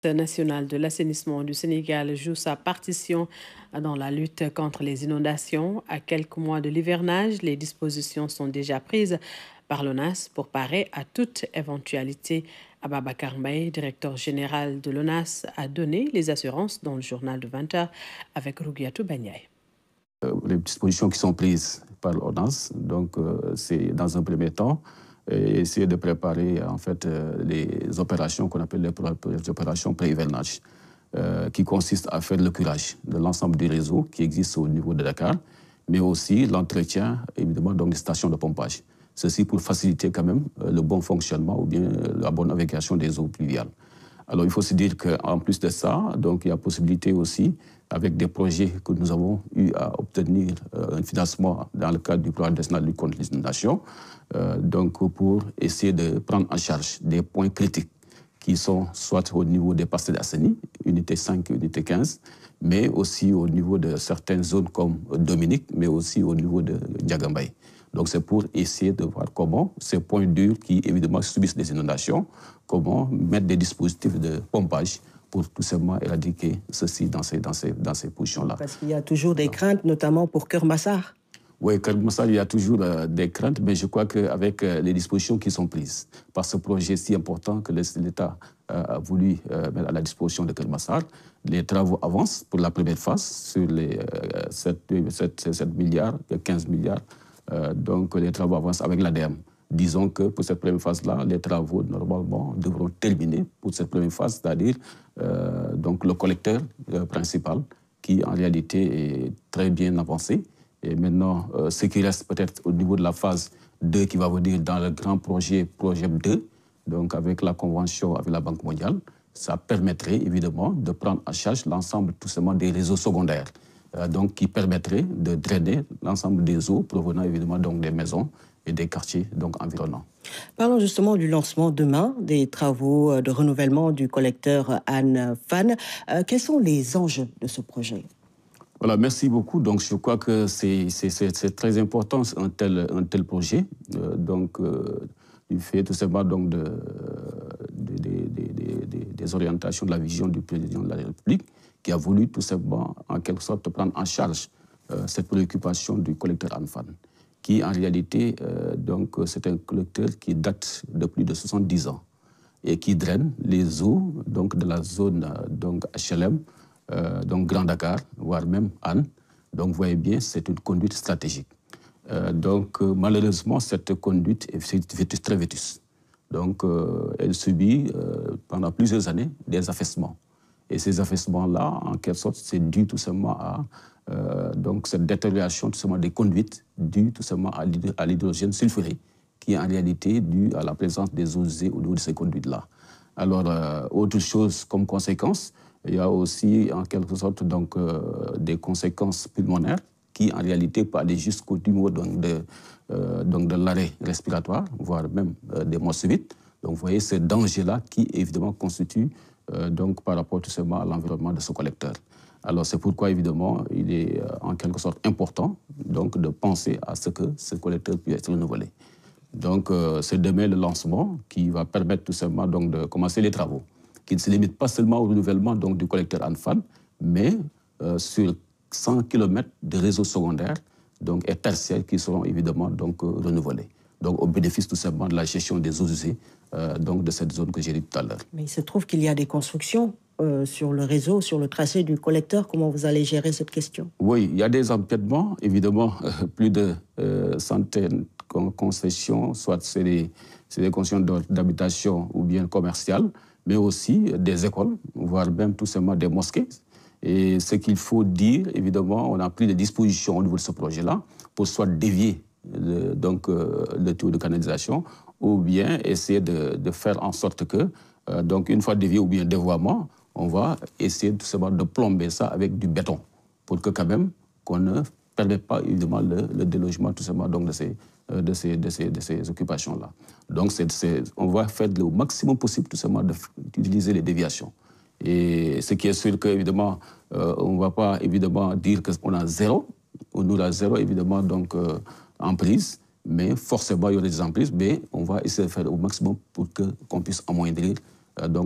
National de l'assainissement du Sénégal joue sa partition dans la lutte contre les inondations. À quelques mois de l'hivernage, les dispositions sont déjà prises par l'ONAS pour parer à toute éventualité. Ababacar Mbaye, directeur général de l'ONAS, a donné les assurances dans le journal de 20h avec Rougiatou Bagnaye. Les dispositions qui sont prises par l'ONAS, donc c'est dans un premier temps essayer de préparer en fait les opérations qu'on appelle les opérations pré-hivernage, qui consistent à faire le curage de l'ensemble des réseaux qui existent au niveau de Dakar, mais aussi l'entretien évidemment donc des stations de pompage. Ceci pour faciliter quand même le bon fonctionnement ou bien la bonne navigation des eaux pluviales. Alors il faut se dire qu'en plus de ça, donc il y a possibilité aussi, avec des projets que nous avons eu à obtenir un financement dans le cadre du programme national de lutte contre les inondations, donc pour essayer de prendre en charge des points critiques qui sont soit au niveau des parcelles assainies, unité 5 et unité 15, mais aussi au niveau de certaines zones comme Dominique, mais aussi au niveau de Diagambay. Donc c'est pour essayer de voir comment ces points durs qui évidemment subissent des inondations, comment mettre des dispositifs de pompage pour tout simplement éradiquer ceci dans ces positions-là. Parce qu'il y a toujours des craintes, notamment pour Keur Massar. Oui, Keur Massar, il y a toujours des craintes, mais je crois qu'avec les dispositions qui sont prises par ce projet si important que l'État a voulu mettre à la disposition de Keur Massar, les travaux avancent pour la première phase sur les 7 milliards, 15 milliards. Donc les travaux avancent avec l'ADM. Disons que pour cette première phase-là, les travaux normalement devront terminer pour cette première phase, c'est-à-dire donc le collecteur principal qui en réalité est très bien avancé. Et maintenant, ce qui reste peut-être au niveau de la phase 2 qui va venir dans le grand projet 2, donc avec la convention avec la Banque mondiale, ça permettrait évidemment de prendre en charge l'ensemble tout simplement des réseaux secondaires. Donc qui permettrait de drainer l'ensemble des eaux provenant évidemment donc des maisons et des quartiers donc environnants. Parlons justement du lancement demain des travaux de renouvellement du collecteur Anne Fan. Quels sont les enjeux de ce projet? Voilà, merci beaucoup. Donc je crois que c'est très important un tel projet. Il fait tout simplement donc des orientations de la vision du président de la République, qui a voulu tout simplement, en quelque sorte, prendre en charge cette préoccupation du collecteur Anne Fan, qui en réalité, c'est un collecteur qui date de plus de 70 ans et qui draine les eaux donc, de la zone HLM, donc Grand Dakar, voire même Anne. Donc vous voyez bien, c'est une conduite stratégique. Malheureusement, cette conduite est très vétuste. Donc elle subit pendant plusieurs années des affaissements. Et ces affaissements-là, en quelque sorte, c'est dû tout simplement à cette détérioration tout simplement des conduites due tout simplement à l'hydrogène sulfuré, qui est en réalité due à la présence des eaux usées au niveau de ces conduites-là. Alors, autre chose comme conséquence, il y a aussi en quelque sorte des conséquences pulmonaires qui en réalité peuvent aller jusqu'au niveau de l'arrêt respiratoire, voire même des morts subites. Donc vous voyez ces dangers-là qui évidemment constituent par rapport tout simplement à l'environnement de ce collecteur. Alors c'est pourquoi évidemment il est en quelque sorte important de penser à ce que ce collecteur puisse être renouvelé. Donc c'est demain le lancement qui va permettre tout simplement de commencer les travaux, qui ne se limitent pas seulement au renouvellement du collecteur Anne Fan, mais sur 100 km de réseaux secondaires et tertiaires qui seront évidemment renouvelés. Donc au bénéfice tout simplement de la gestion des eaux usées de cette zone que j'ai dit tout à l'heure. Mais il se trouve qu'il y a des constructions sur le réseau, sur le tracé du collecteur. Comment vous allez gérer cette question? Oui, il y a des empiètements, évidemment, plus de centaines de concessions, soit c'est des concessions d'habitation ou bien commerciales, mais aussi des écoles, voire même tout simplement des mosquées. Et ce qu'il faut dire, évidemment, on a pris des dispositions au niveau de ce projet-là pour soit dévier le tuyau de canalisation ou bien essayer de faire en sorte que, une fois dévié ou bien dévoiement, on va essayer tout simplement de plomber ça avec du béton pour que quand même qu'on ne perde pas évidemment le délogement tout simplement de ces occupations-là. Donc on va faire le maximum possible tout simplement d'utiliser les déviations. Et ce qui est sûr qu'évidemment, on ne va pas évidemment dire qu'on a zéro. On aura zéro évidemment emprise, mais forcément il y aura des emprises, mais on va essayer de faire au maximum pour qu'on puisse amoindrir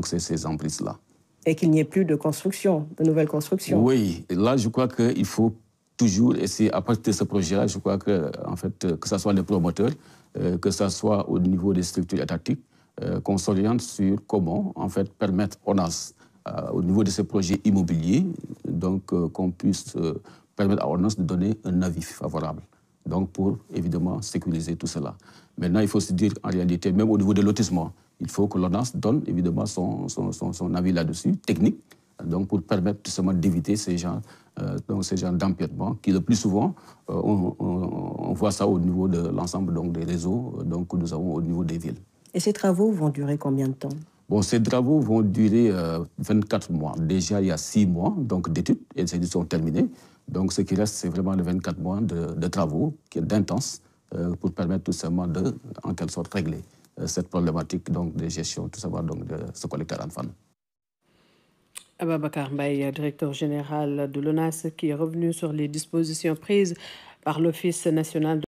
ces emprises-là. Et qu'il n'y ait plus de construction, de nouvelles constructions. Oui, là, je crois qu'il faut toujours essayer, à partir de ce projet-là, je crois que, en fait, que ce soit les promoteurs, que ce soit au niveau des structures étatiques, qu'on s'oriente sur comment, en fait, permettre ONAS, au niveau de ces projets immobiliers, donc qu'on puisse permettre à ONAS de donner un avis favorable. Donc, pour, évidemment, sécuriser tout cela. Maintenant, il faut se dire, en réalité, même au niveau de lotissement, il faut que l'ONAS donne, évidemment, son avis là-dessus, technique, donc pour permettre justement d'éviter ces genres d'empiètement, qui le plus souvent, on voit ça au niveau de l'ensemble des réseaux que nous avons au niveau des villes. Et ces travaux vont durer combien de temps? Bon, ces travaux vont durer 24 mois. Déjà, il y a 6 mois d'études, et ces études sont terminées. Donc, ce qui reste, c'est vraiment les 24 mois de travaux, d'intenses, pour permettre tout simplement de, en quelque sorte, régler cette problématique de gestion, tout simplement, de ce collecteur Anne-Fan. Ababacar Mbaye, directeur général de l'ONAS, qui est revenu sur les dispositions prises par l'Office national de